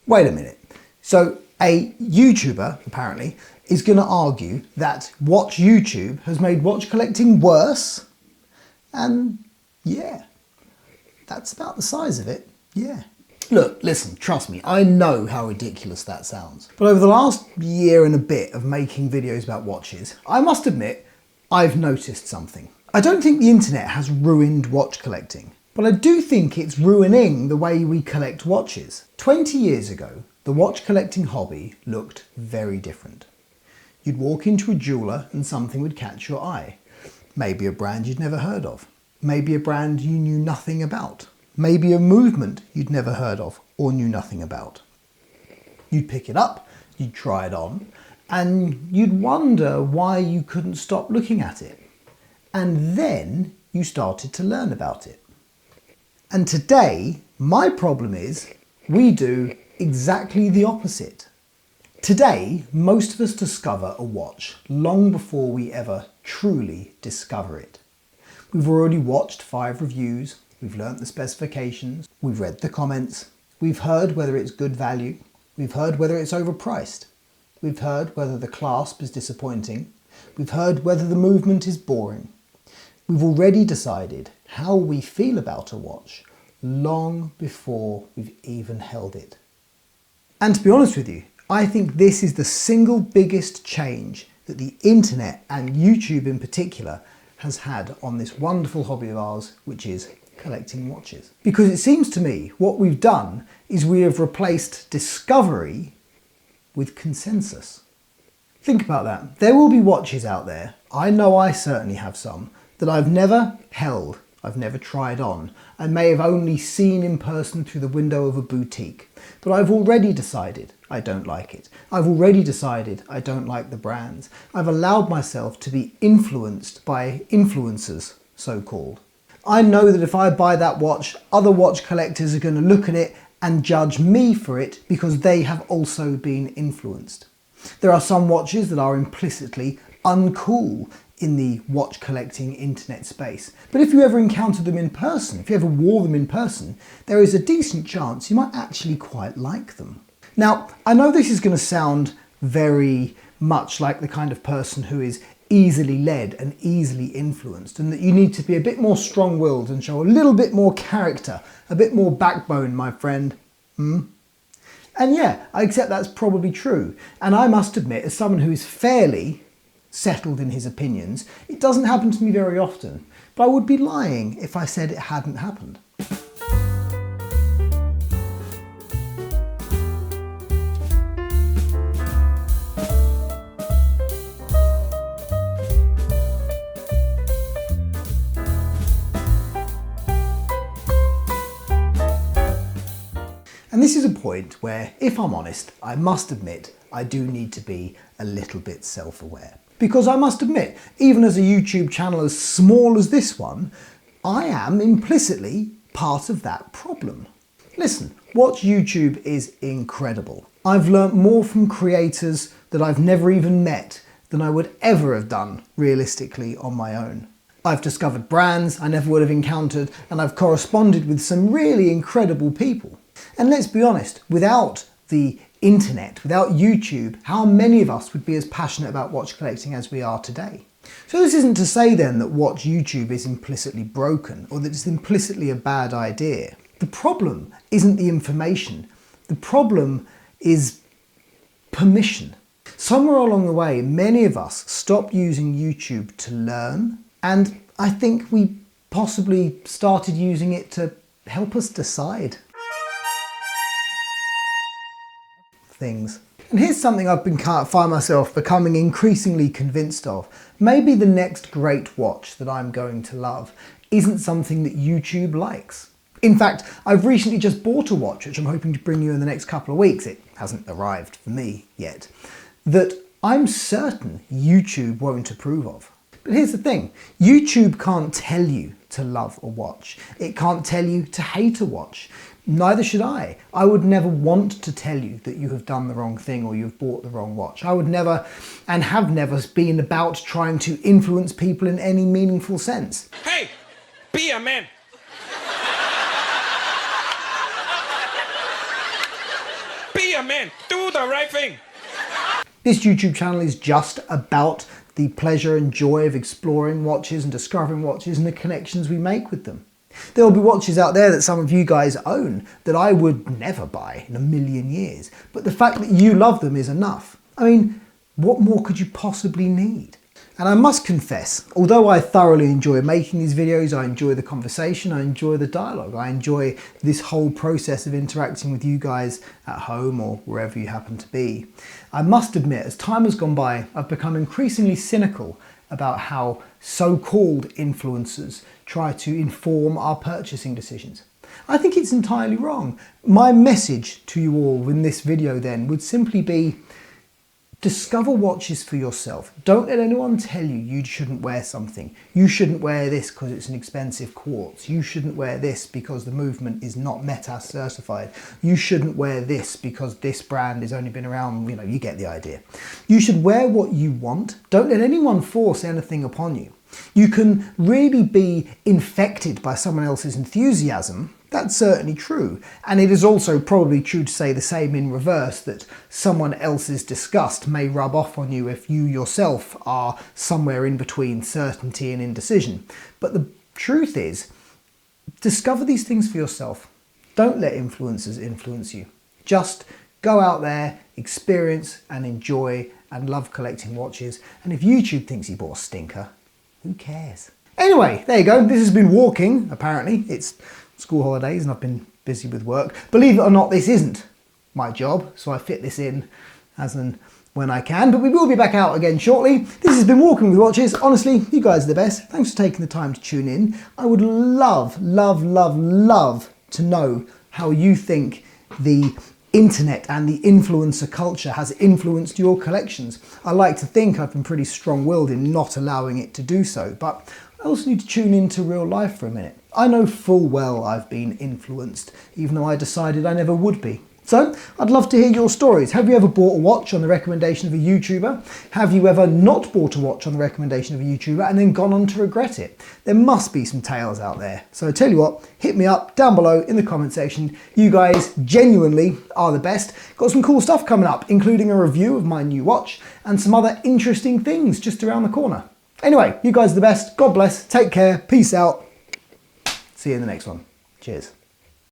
Wait a minute. So a YouTuber, apparently, is going to argue that Watch YouTube has made watch collecting worse? And yeah, that's about the size of it, yeah. Look, listen, trust me, I know how ridiculous that sounds. But over the last year and a bit of making videos about watches, I must admit, I've noticed something. I don't think the internet has ruined watch collecting, but I do think it's ruining the way we collect watches. 20 years ago, the watch collecting hobby looked very different. You'd walk into a jeweler and something would catch your eye. Maybe a brand you'd never heard of. Maybe a brand you knew nothing about. Maybe a movement you'd never heard of or knew nothing about. You'd pick it up, you'd try it on, and you'd wonder why you couldn't stop looking at it. And then you started to learn about it. And today, my problem is we do exactly the opposite. Today, most of us discover a watch long before we ever truly discover it. We've already watched 5 reviews, we've learnt the specifications, we've read the comments, we've heard whether it's good value, we've heard whether it's overpriced, we've heard whether the clasp is disappointing, we've heard whether the movement is boring. We've already decided how we feel about a watch long before we've even held it. And to be honest with you, I think this is the single biggest change that the internet and YouTube in particular has had on this wonderful hobby of ours, which is collecting watches. Because it seems to me what we've done is we have replaced discovery with consensus. Think about that. There will be watches out there, I know I certainly have some, that I've never held, I've never tried on. I may have only seen in person through the window of a boutique, but I've already decided I don't like it. I've already decided I don't like the brands. I've allowed myself to be influenced by influencers, so-called. I know that if I buy that watch, other watch collectors are going to look at it and judge me for it because they have also been influenced. There are some watches that are implicitly uncool in the watch collecting internet space. But if you ever encountered them in person, if you ever wore them in person, there is a decent chance you might actually quite like them. Now, I know this is going to sound very much like the kind of person who is easily led and easily influenced, and that you need to be a bit more strong-willed and show a little bit more character, a bit more backbone, my friend. And yeah, I accept that's probably true. And I must admit, as someone who is fairly settled in his opinions, it doesn't happen to me very often, but I would be lying if I said it hadn't happened. And this is a point where, if I'm honest, I must admit I do need to be a little bit self-aware. Because I must admit, even as a YouTube channel as small as this one, I am implicitly part of that problem. Listen, Watch YouTube is incredible. I've learnt more from creators that I've never even met than I would ever have done realistically on my own. I've discovered brands I never would have encountered, and I've corresponded with some really incredible people. And let's be honest, without the internet, without YouTube, how many of us would be as passionate about watch collecting as we are today? So this isn't to say then that Watch YouTube is implicitly broken or that it's implicitly a bad idea. The problem isn't the information. The problem is permission. Somewhere along the way, many of us stopped using YouTube to learn, and I think we possibly started using it to help us decide things. And here's something I've find myself becoming increasingly convinced of. Maybe the next great watch that I'm going to love isn't something that YouTube likes. In fact, I've recently just bought a watch, which I'm hoping to bring you in the next couple of weeks. It hasn't arrived for me yet. That I'm certain YouTube won't approve of. But here's the thing, YouTube can't tell you to love a watch. It can't tell you to hate a watch. Neither should I. I would never want to tell you that you have done the wrong thing or you've bought the wrong watch. I would never, and have never, been about trying to influence people in any meaningful sense. Hey, be a man. Be a man. Do the right thing. This YouTube channel is just about the pleasure and joy of exploring watches and discovering watches and the connections we make with them. There will be watches out there that some of you guys own that I would never buy in a million years. But the fact that you love them is enough. I mean, what more could you possibly need? And I must confess, although I thoroughly enjoy making these videos, I enjoy the conversation, I enjoy the dialogue, I enjoy this whole process of interacting with you guys at home or wherever you happen to be. I must admit, as time has gone by, I've become increasingly cynical about how so-called influencers try to inform our purchasing decisions. I think it's entirely wrong. My message to you all in this video then would simply be, discover watches for yourself. Don't let anyone tell you you shouldn't wear something. You shouldn't wear this because it's an expensive quartz. You shouldn't wear this because the movement is not METAS certified. You shouldn't wear this because this brand has only been around, you get the idea. You should wear what you want. Don't let anyone force anything upon you. You can really be infected by someone else's enthusiasm. That's certainly true. And it is also probably true to say the same in reverse, that someone else's disgust may rub off on you if you yourself are somewhere in between certainty and indecision. But the truth is, discover these things for yourself. Don't let influencers influence you. Just go out there, experience and enjoy and love collecting watches. And if YouTube thinks you bought a stinker, who cares? Anyway, there you go. This has been walking, apparently. It's school holidays and I've been busy with work. Believe it or not, this isn't my job, so I fit this in as and when I can, but we will be back out again shortly. This has been Walking with Watches. Honestly, you guys are the best. Thanks for taking the time to tune in. I would love, love, love, love to know how you think the internet and the influencer culture has influenced your collections. I like to think I've been pretty strong-willed in not allowing it to do so, but I also need to tune into real life for a minute. I know full well I've been influenced, even though I decided I never would be. So, I'd love to hear your stories. Have you ever bought a watch on the recommendation of a YouTuber? Have you ever not bought a watch on the recommendation of a YouTuber and then gone on to regret it? There must be some tales out there. So I tell you what, hit me up down below in the comment section. You guys genuinely are the best. Got some cool stuff coming up, including a review of my new watch and some other interesting things just around the corner. Anyway, you guys are the best. God bless. Take care. Peace out. See you in the next one. Cheers.